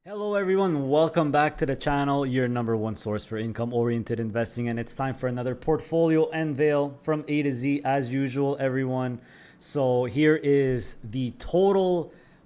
Hello everyone, welcome back to the channel, your number one source for income-oriented investing, and it's time for another portfolio unveil from A to Z as usual, everyone. So here is the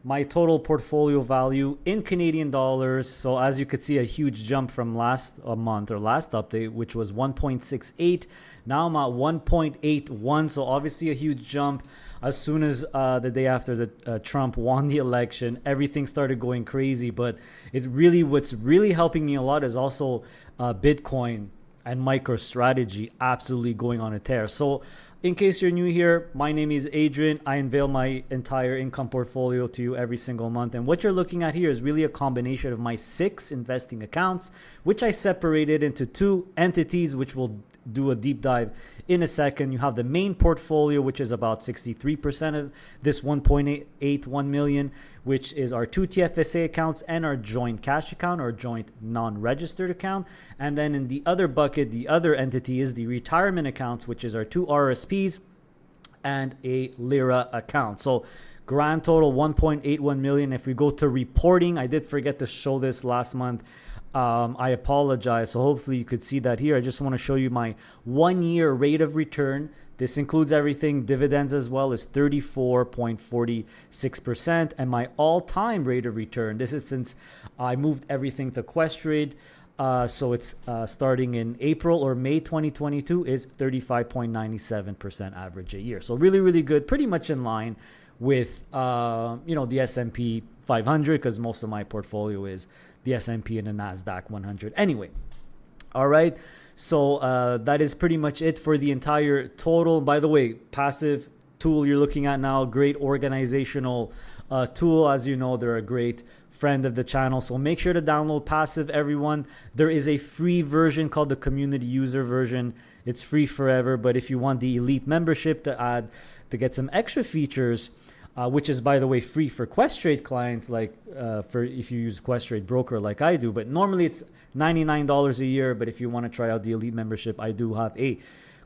my total portfolio value in Canadian dollars. So as you could see, a huge jump from last month or last update, which was 1.68. Now I'm at 1.81. So obviously a huge jump. As soon as the day after the Trump won the election, everything started going crazy. But what's really helping me a lot is also Bitcoin and MicroStrategy absolutely going on a tear. So in case you're new here, my name is Adrian. I unveil my entire income portfolio to you every single month. And what you're looking at here is really a combination of my 6 investing accounts, which I separated into 2 entities, which we'll do a deep dive in a second. You have the main portfolio, which is about 63% of this 1.81 million, which is our 2 TFSA accounts and our joint cash account or joint non-registered account. And then in the other bucket, the other entity is the retirement accounts, which is our 2 RSPs and a Lira account. So grand total 1.81 million. If we go to reporting, I did forget to show this last month. I apologize. So hopefully you could see that here. I just want to show you my 1-year rate of return. This includes everything, dividends as well, is 34.46%. And my all-time rate of return, this is since I moved everything to Questrade. So it's starting in April or May 2022 is 35.97% average a year. So really, really good, pretty much in line with the S&P 500, because most of my portfolio is the S&P and the NASDAQ 100 anyway. All right, so that is pretty much it for the entire total. By the way, passive tool you're looking at now, great organizational tool. As you know, they're a great friend of the channel, so make sure to download passive, everyone. There is a free version called the community user version. It's free forever, but if you want the elite membership to get some extra features, which is, by the way, free for Questrade clients, like for if you use Questrade broker like I do. But normally it's $99 a year. But if you want to try out the elite membership, I do have a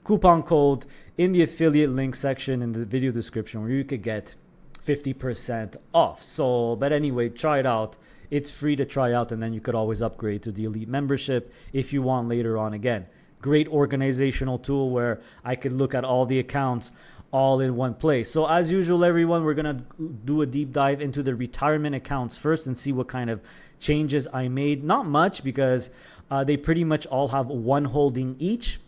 coupon code in the affiliate link section in the video description where you could get 50% off. So, but anyway, try it out. It's free to try out, and then you could always upgrade to the elite membership if you want later on. Again, great organizational tool where I could look at all the accounts all in one place. So as usual, everyone, we're going to do a deep dive into the retirement accounts first and see what kind of changes I made. Not much, because they pretty much all have one holding each.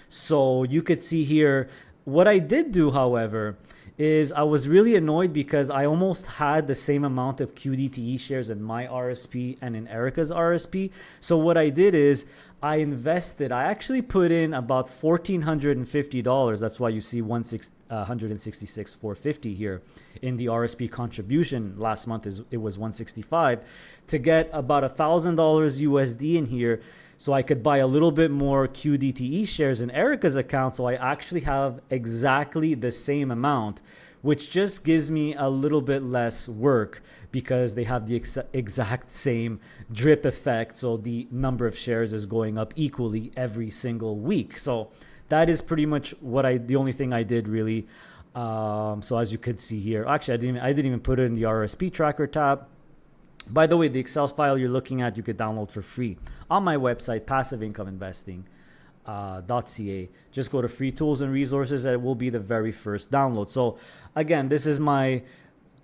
So you could see here what I did do, however, is I was really annoyed because I almost had the same amount of QDTE shares in my RSP and in Erica's RSP. So what I did is I actually put in about $1,450. That's why you see 166,450 here in the RSP contribution. Last month it was 165 to get about $1,000 USD in here, so I could buy a little bit more QDTE shares in Erica's account. So I actually have exactly the same amount, which just gives me a little bit less work because they have the exact same drip effect. So the number of shares is going up equally every single week. So that is pretty much the only thing I did really. So as you could see here, actually I didn't even put it in the RSP tracker tab. By the way, the Excel file you're looking at, you could download for free on my website, passiveincomeinvesting.ca. Just go to free tools and resources, and it will be the very first download. So again, this is my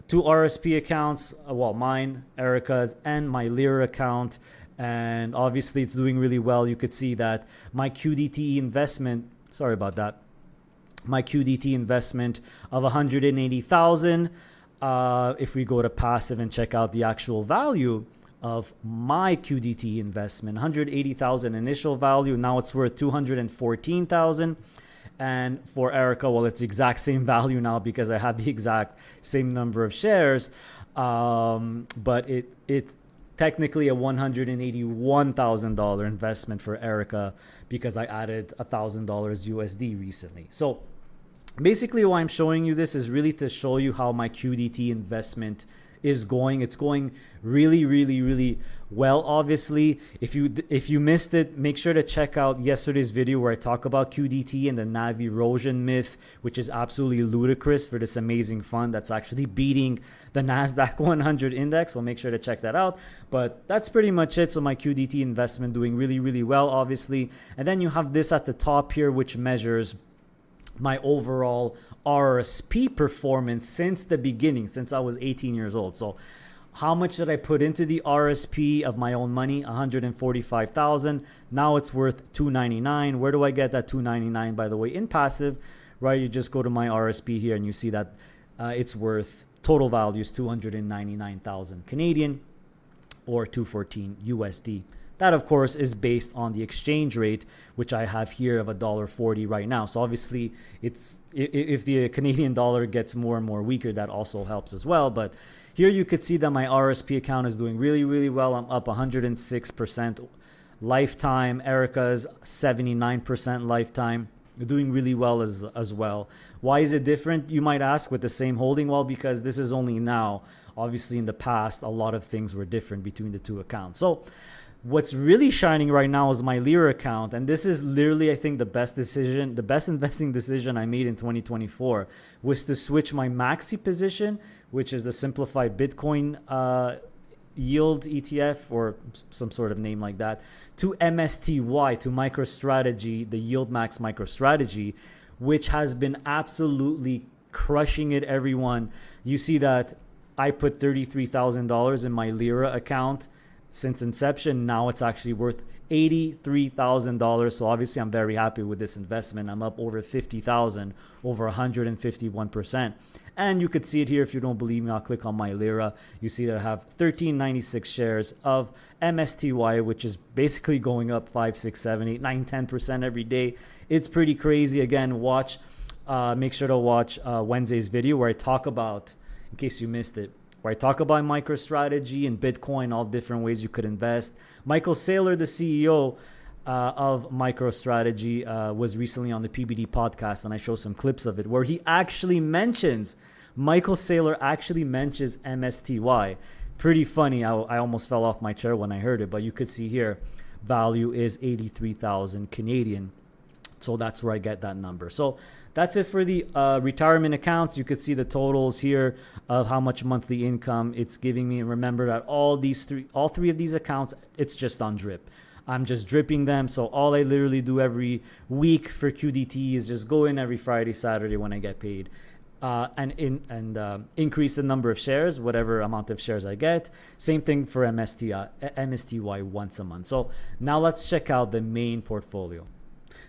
2 RSP accounts, mine, Erica's, and my Lira account. And obviously it's doing really well. You could see that my QDTE investment, my QDT investment of 180,000. If we go to passive and check out the actual value of my QDT investment, 180,000 initial value. Now it's worth 214,000. And for Erica, well, it's the exact same value now because I have the exact same number of shares. But it technically a $181,000 investment for Erica because I added $1,000 USD recently. So basically why I'm showing you this is really to show you how my QDT investment is going. It's going really, really, really well. Obviously, if you missed it, make sure to check out yesterday's video where I talk about QDT and the NAV erosion myth, which is absolutely ludicrous for this amazing fund that's actually beating the NASDAQ 100 index. So make sure to check that out. But that's pretty much it. So my QDT investment doing really, really well, obviously. And then you have this at the top here, which measures my overall RSP performance since the beginning, since I was 18 years old. So how much did I put into the RSP of my own money? 145,000. Now it's worth 299. Where do I get that 299, by the way? In passive, right? You just go to my RSP here and you see that it's worth, total value is 299,000 Canadian or 214 USD. That, of course, is based on the exchange rate, which I have here of $1.40 right now. So obviously, it's if the Canadian dollar gets more and more weaker, that also helps as well. But here you could see that my RSP account is doing really, really well. I'm up 106% lifetime. Erica's 79% lifetime. They're doing really well as well. Why is it different, you might ask, with the same holding? Well, because this is only now. Obviously, in the past, a lot of things were different between the two accounts. So what's really shining right now is my Lira account. And this is literally, I think, the best investing decision I made in 2024 was to switch my Maxi position, which is the simplified Bitcoin yield ETF or some sort of name like that, to MSTY, to MicroStrategy, the Yield Max MicroStrategy, which has been absolutely crushing it, everyone. You see that I put $33,000 in my Lira account since inception. Now it's actually worth $83,000. So obviously I'm very happy with this investment. I'm up over 50,000, over 151%. And you could see it here. If you don't believe me, I'll click on my Lira. You see that I have 1396 shares of MSTY, which is basically going up 5, 6, 7, 8, 9, 10% every day. It's pretty crazy. Again, make sure to watch Wednesday's video where I talk about, in case you missed it, where I talk about MicroStrategy and Bitcoin, all different ways you could invest. Michael Saylor, the CEO of MicroStrategy, was recently on the PBD podcast, and I show some clips of it where he actually mentions, Michael Saylor actually mentions MSTY. Pretty funny. I almost fell off my chair when I heard it, but you could see here, value is 83,000 Canadian. So that's where I get that number. So that's it for the retirement accounts. You could see the totals here of how much monthly income it's giving me. And remember that all three of these accounts, it's just on drip. I'm just dripping them. So all I literally do every week for QDT is just go in every Friday, Saturday when I get paid. And increase the number of shares, whatever amount of shares I get. Same thing for MSTY once a month. So now let's check out the main portfolio.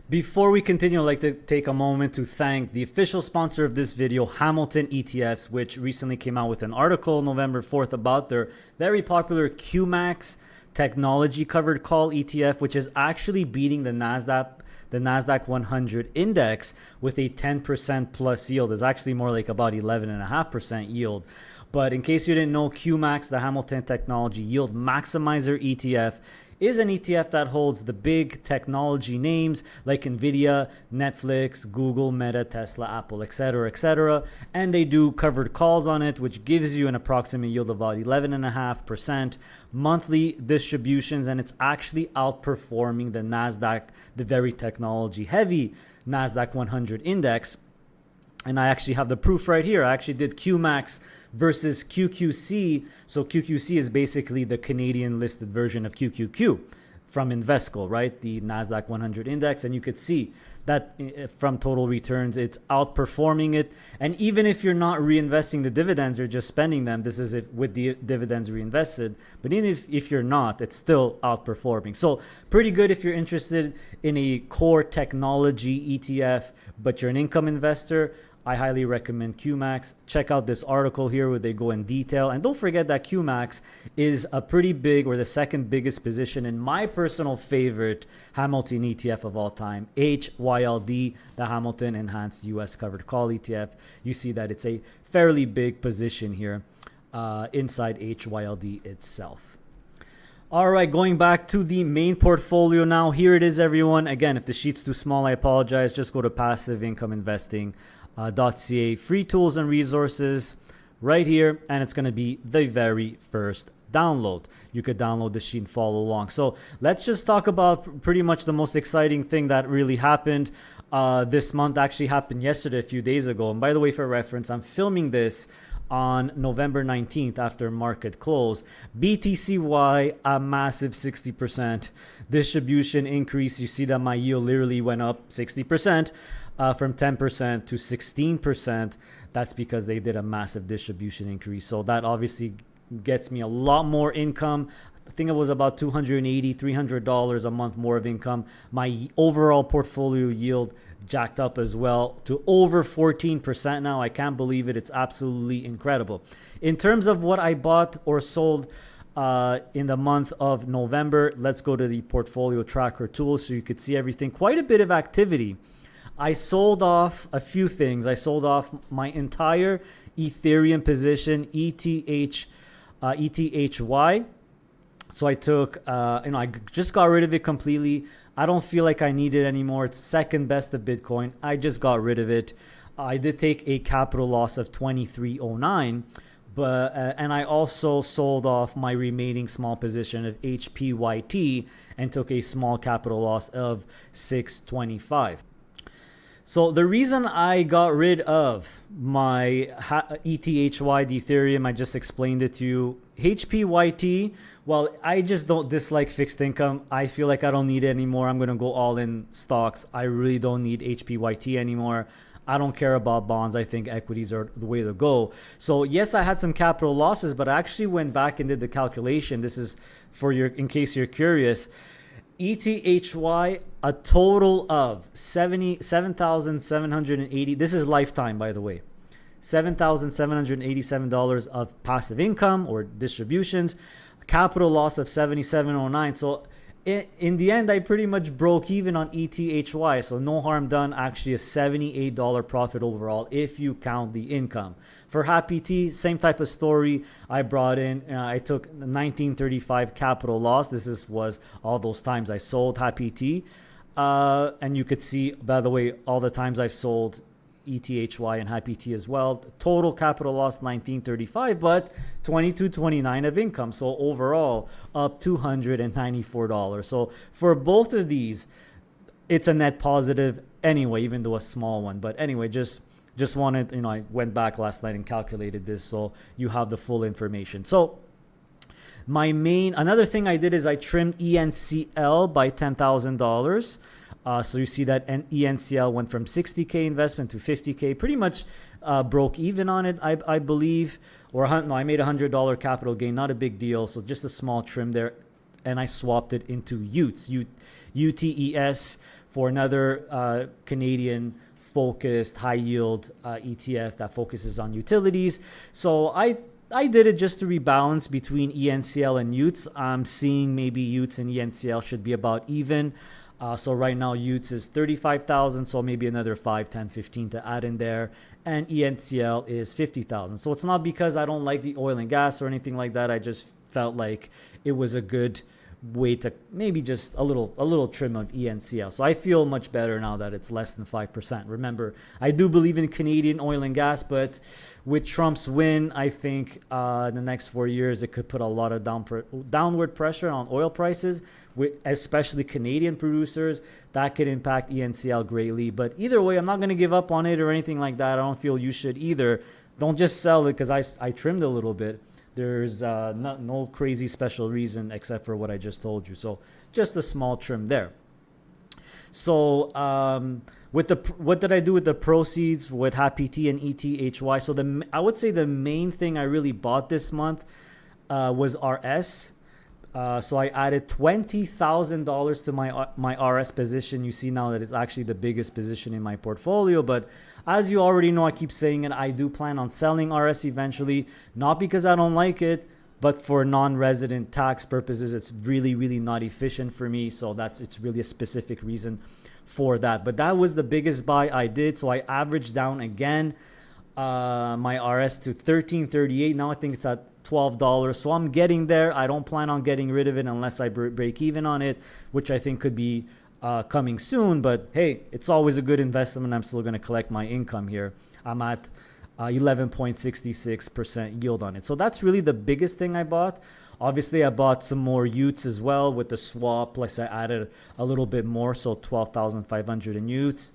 Before we continue, I'd like to take a moment to thank the official sponsor of this video, Hamilton ETFs, which recently came out with an article November 4th about their very popular QMAX technology covered call ETF, which is actually beating the NASDAQ 100 index with a 10% plus yield. It's actually more like about 11.5% yield. But in case you didn't know, QMAX, the Hamilton Technology Yield Maximizer ETF, is an ETF that holds the big technology names like Nvidia, Netflix, Google, Meta, Tesla, Apple, etc. And they do covered calls on it, which gives you an approximate yield of about 11.5% monthly distributions. And it's actually outperforming the NASDAQ, the very technology heavy NASDAQ 100 index. And I actually have the proof right here. I actually did QMAX versus QQC. So QQC is basically the Canadian listed version of QQQ from Invesco, right? The NASDAQ 100 index. And you could see that from total returns, it's outperforming it. And even if you're not reinvesting the dividends, you're just spending them. This is with the dividends reinvested. But even if you're not, it's still outperforming. So pretty good if you're interested in a core technology ETF, but you're an income investor. I highly recommend QMAX. Check out this article here where they go in detail. And don't forget that QMAX is a pretty big, or the second biggest position in my personal favorite Hamilton ETF of all time, HYLD, the Hamilton Enhanced U.S. Covered Call ETF. You see that it's a fairly big position here inside HYLD itself. All right, going back to the main portfolio now. Here it is, everyone. Again, if the sheet's too small, I apologize. Just go to passiveinkomeinvesting.ca. Free tools and resources right here, and it's going to be the very first download. You could download the sheet and follow along. So let's just talk about pretty much the most exciting thing that really happened this month. Actually happened yesterday, a few days ago. And by the way, for reference, I'm filming this on November 19th after market close. BTCY, a massive 60% distribution increase. You see that my yield literally went up 60%. From 10% to 16%. That's because they did a massive distribution increase. So that obviously gets me a lot more income. I think it was about $280, $300 a month more of income. My overall portfolio yield jacked up as well to over 14% now. I can't believe it. It's absolutely incredible. In terms of what I bought or sold in the month of November, let's go to the portfolio tracker tool so you could see everything. Quite a bit of activity. I sold off a few things. I sold off my entire Ethereum position, ETHY. So I took, I just got rid of it completely. I don't feel like I need it anymore. It's second best of Bitcoin. I just got rid of it. I did take a capital loss of 2309, but and I also sold off my remaining small position of HPYT and took a small capital loss of 625. So the reason I got rid of my ETHY, the Ethereum, I just explained it to you. HPYT, well, I just don't dislike fixed income. I feel like I don't need it anymore. I'm going to go all in stocks. I really don't need HPYT anymore. I don't care about bonds. I think equities are the way to go. So yes, I had some capital losses, but I actually went back and did the calculation. This is for in case you're curious. ETHY, a total of 7,780. This is lifetime, by the way. $7,787 of passive income or distributions, capital loss of 7,709. So in the end, I pretty much broke even on ETHY. So no harm done. Actually, a $78 profit overall if you count the income. For Happy Tea, same type of story. I brought in, I took 1935 capital loss. This was all those times I sold Happy Tea. And you could see, by the way, all the times I've sold ETHY and Happy Tea as well. Total capital loss 1935, but 2229 of income. So overall up $294. So for both of these, it's a net positive anyway, even though a small one. But anyway, just wanted, I went back last night and calculated this so you have the full information. So another thing I did is I trimmed ENCL by $10,000. So you see that ENCL went from 60K investment to 50K, pretty much broke even on it, I believe. I made $100 capital gain, not a big deal. So just a small trim there. And I swapped it into UTES, UTES, for another Canadian focused high yield ETF that focuses on utilities. So I did it just to rebalance between ENCL and UTES. I'm seeing maybe UTES and ENCL should be about even. So right now UTES is 35,000, so maybe another 5, 10, 15 to add in there, and ENCL is 50,000. So it's not because I don't like the oil and gas or anything like that. I just felt like it was a good way to maybe just a little trim of ENCL. So I feel much better now that it's less than 5%. Remember, I do believe in Canadian oil and gas, but with Trump's win, I think in the next 4 years, it could put a lot of downward pressure on oil prices, especially Canadian producers. That could impact ENCL greatly. But either way, I'm not going to give up on it or anything like that. I don't feel you should either. Don't just sell it because I trimmed a little bit. There's no crazy special reason except for what I just told you. So just a small trim there. So what did I do with the proceeds with Happy Tea and ETHY? So I would say the main thing I really bought this month was RS. So I added $20,000 to my RS position. You see now that it's actually the biggest position in my portfolio. But as you already know, I keep saying it, I do plan on selling RS eventually. Not because I don't like it, but for non-resident tax purposes, it's really, really not efficient for me. So it's really a specific reason for that. But that was the biggest buy I did. So I averaged down again my RS to $13.38. Now I think it's at $12. So I'm getting there. I don't plan on getting rid of it unless I break even on it, which I think could be coming soon. But hey, it's always a good investment. I'm still going to collect my income here. I'm at 11.66% yield on it. So that's really the biggest thing I bought. Obviously, I bought some more UTs as well with the swap. Plus, I added a little bit more, so 12,500 in UTs.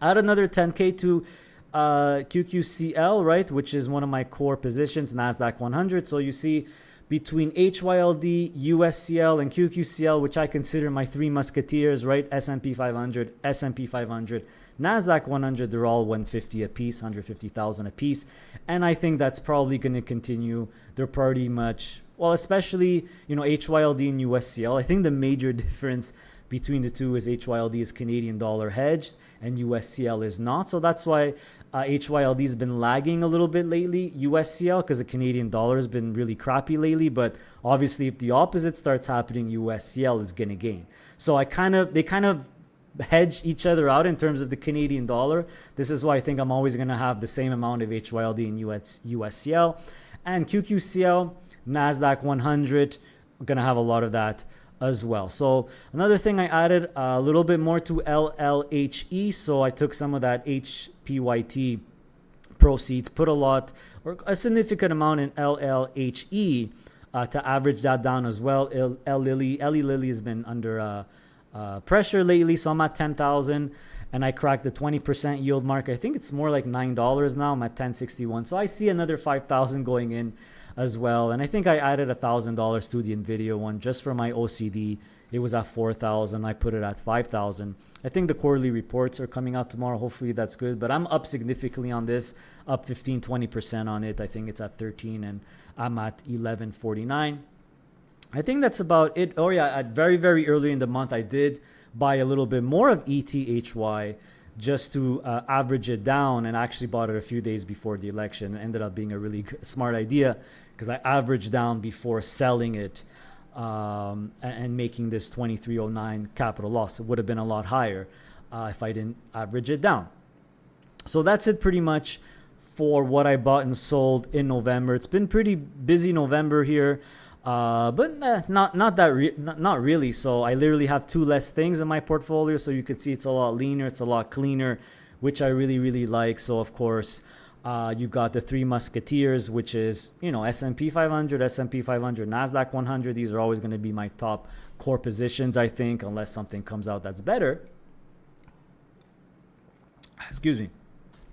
Add another 10K to QQCL, right, which is one of my core positions, NASDAQ 100. So you see between HYLD, USCL, and QQCL, which I consider my three musketeers, right, S&P 500, S&P 500, NASDAQ 100, they're all 150 a piece, 150,000 a piece. And I think that's probably going to continue. They're pretty much, well, especially, HYLD and USCL. I think the major difference between the two is HYLD is Canadian dollar hedged and USCL is not. So that's why HYLD has been lagging a little bit lately, USCL, because the Canadian dollar has been really crappy lately. But obviously, if the opposite starts happening, USCL is going to gain. So they kind of hedge each other out in terms of the Canadian dollar. This is why I think I'm always going to have the same amount of HYLD and USCL. And QQCL, NASDAQ 100, I'm going to have a lot of that as well. So another thing, I added a little bit more to LLHE. So I took some of that HPYT proceeds, put a significant amount in LLHE to average that down as well. Eli Lilly has been under pressure lately, so I'm at 10,000 and I cracked the 20% yield mark. I think it's more like $9 now. I'm at 1061. So I see another 5,000 going in as well. And I think I added $1,000 to the NVIDIA one just for my OCD. It was at 4,000. I put it at 5,000. I think the quarterly reports are coming out tomorrow. Hopefully that's good. But I'm up significantly on this, up 15-20% on it. I think it's at 13 and I'm at 1149. I think that's about it. Oh yeah, at very, very early in the month, I did buy a little bit more of ETHY just to average it down, and actually bought it a few days before the election. It ended up being a really smart idea because I averaged down before selling it and making this 2309 capital loss. It would have been a lot higher if I didn't average it down. So that's it pretty much for what I bought and sold in November. It's been pretty busy November here. But not really. So I literally have two less things in my portfolio. So you can see it's a lot leaner. It's a lot cleaner, which I really, really like. So of course, you got the three musketeers, which is, S&P 500, S&P 500, NASDAQ 100. These are always going to be my top core positions, I think, unless something comes out that's better. Excuse me.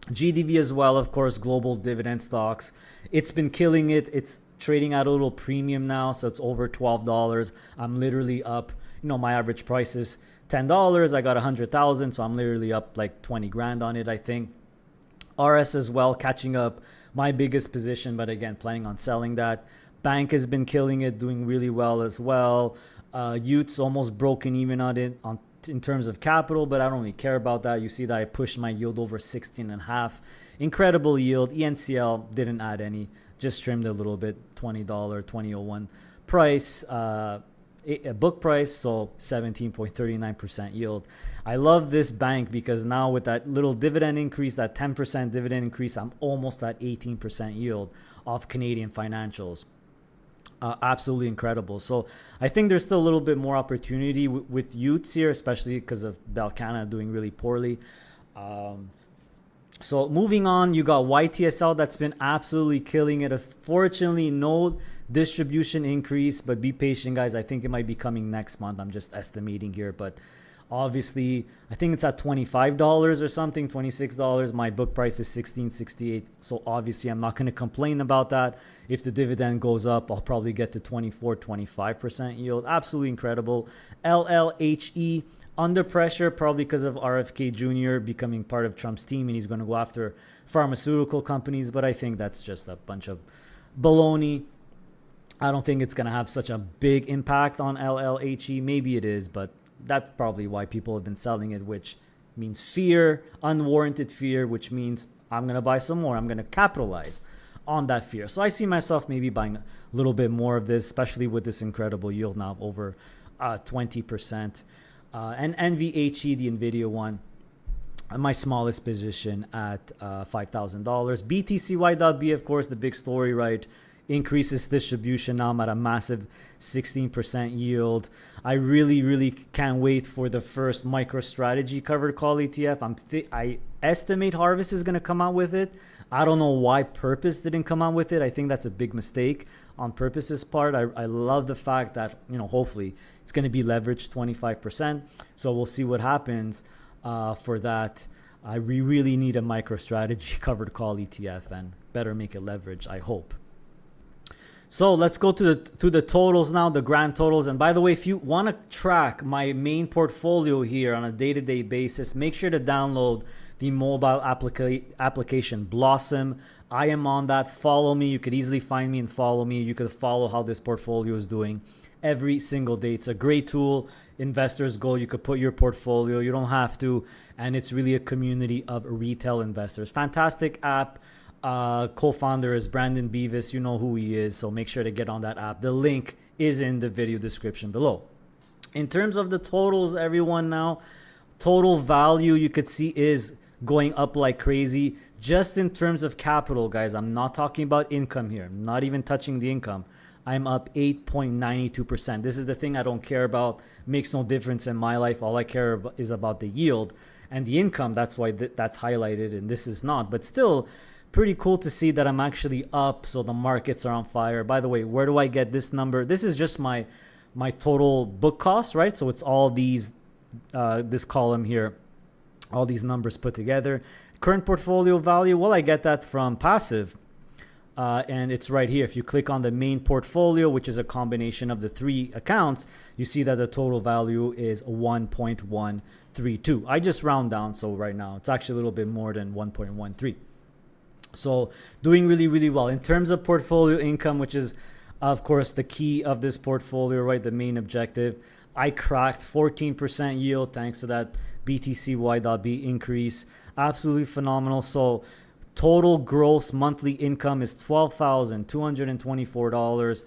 GDV as well, of course, global dividend stocks. It's been killing it. It's trading at a little premium now, so it's over $12. I'm literally up, my average price is $10. I got 100,000, so I'm literally up like 20 grand on it, I think. RS as well, catching up, my biggest position, but again, planning on selling that. Bank has been killing it, doing really well as well. Utes almost broken even on it in terms of capital, but I don't really care about that. You see that I pushed my yield over 16.5. Incredible yield. ENCL didn't add any, just trimmed a little bit. $20, 2001 price, a book price, so 17.39% yield. I love this bank because now with that little dividend increase, that 10% dividend increase, I'm almost at 18% yield off Canadian financials. Absolutely incredible. So I think there's still a little bit more opportunity with Utes here, especially because of Belcana doing really poorly. So moving on, you got YTSL that's been absolutely killing it. Unfortunately, no distribution increase, but be patient, guys. I think it might be coming next month. I'm just estimating here, but obviously, I think it's at $25 or something, $26. My book price is $16.68. So obviously, I'm not going to complain about that. If the dividend goes up, I'll probably get to 24-25% yield. Absolutely incredible. LLHE under pressure, probably because of RFK Jr. becoming part of Trump's team, and he's going to go after pharmaceutical companies. But I think that's just a bunch of baloney. I don't think it's going to have such a big impact on LLHE. Maybe it is, but that's probably why people have been selling it, which means fear, unwarranted fear, which means I'm going to buy some more. I'm going to capitalize on that fear. So I see myself maybe buying a little bit more of this, especially with this incredible yield now of over 20%. And NVHE, the NVIDIA one, my smallest position at $5,000. BTCY.B, of course, the big story, right? increase its distribution. Now I'm at a massive 16% yield. I really can't wait for the first MicroStrategy covered call ETF. I estimate Harvest is going to come out with it. I don't know why Purpose didn't come out with it. I think that's a big mistake on Purpose's part. I love the fact that, hopefully it's going to be leveraged 25%. So we'll see what happens for that. We really need a MicroStrategy covered call ETF and better make it leverage, I hope. So let's go to the totals now, the grand totals. And by the way, if you want to track my main portfolio here on a day-to-day basis, make sure to download the mobile application Blossom. I am on that. Follow me. You could easily find me and follow me. You could follow how this portfolio is doing every single day. It's a great tool. Investors go. You could put your portfolio. You don't have to. And it's really a community of retail investors. Fantastic app. Co-founder is Brandon Beavis. You know who he is, so make sure to get on that app. The link is in the video description below. In terms of the totals, everyone, now total value you could see is going up like crazy. Just in terms of capital, guys, I'm not talking about income here. I'm not even touching the income. I'm up 8.92%. This is the thing I don't care about. Makes no difference in my life. All I care about is about the yield and the income. That's why that's highlighted and this is not. But still, pretty cool to see that I'm actually up, so the markets are on fire. By the way, where do I get this number? This is just my total book cost, right? So it's all these, this column here, all these numbers put together. Current portfolio value, well, I get that from passive, and it's right here. If you click on the main portfolio, which is a combination of the 3 accounts, you see that the total value is 1.132. I just round down, so right now it's actually a little bit more than 1.13. So doing really well in terms of portfolio income, which is of course the key of this portfolio, right? The main objective. I cracked 14% yield thanks to that BTCY.B increase. Absolutely phenomenal. So total gross monthly income is $12,224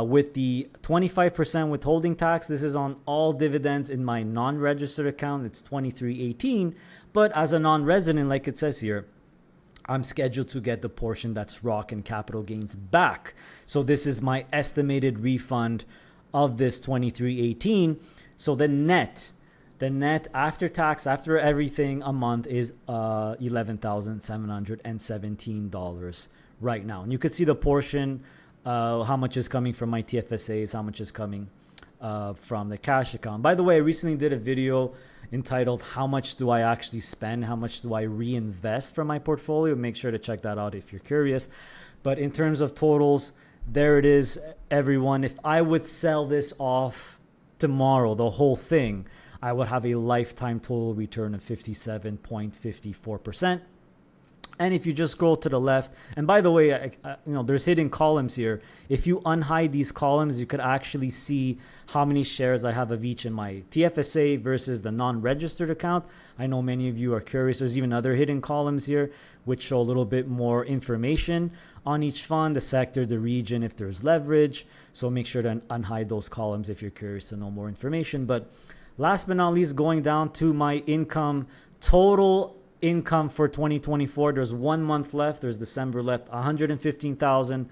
with the 25% withholding tax. This is on all dividends. In my non-registered account, it's $23.18, but as a non-resident, like it says here, I'm scheduled to get the portion that's ROC and capital gains back. So this is my estimated refund of this $23.18. So the net after tax, after everything a month is $11,717 right now. And you could see the portion, how much is coming from my TFSAs, how much is coming from the cash account. By the way, I recently did a video entitled How Much Do I Actually Spend? How much do I reinvest from my portfolio? Make sure to check that out if you're curious. But in terms of totals, there it is, everyone. If I would sell this off tomorrow, the whole thing, I would have a lifetime total return of 57.54%. And if you just scroll to the left, and by the way, there's hidden columns here. If you unhide these columns, you could actually see how many shares I have of each in my TFSA versus the non-registered account. I know many of you are curious. There's even other hidden columns here, which show a little bit more information on each fund, the sector, the region, if there's leverage. So make sure to unhide those columns if you're curious to know more information. But last but not least, going down to my income, total income for 2024, there's 1 month left, there's December left, 115,000,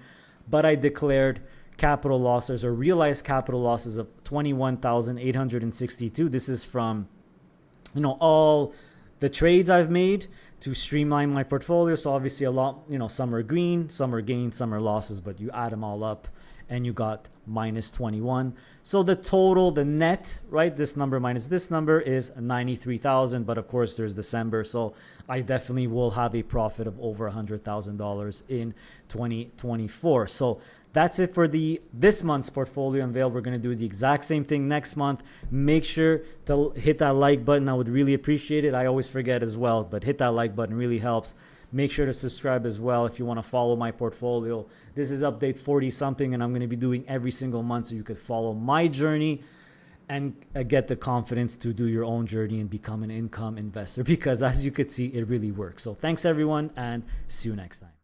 but I declared capital losses or realized capital losses of 21,862. This is from all the trades I've made to streamline my portfolio. So obviously a lot, some are green, some are gains, some are losses, but you add them all up and you got minus 21. So the total, the net, right, this number minus this number is 93,000. But of course there's December, so I definitely will have a profit of over $100,000 in 2024. So that's it for this month's portfolio unveil. We're going to do the exact same thing next month. Make sure to hit that like button. I would really appreciate it. I always forget as well, but hit that like button, really helps. Make sure to subscribe as well if you want to follow my portfolio. This is update 40 something, and I'm going to be doing every single month so you could follow my journey and get the confidence to do your own journey and become an income investor, because as you could see, it really works. So thanks everyone, and see you next time.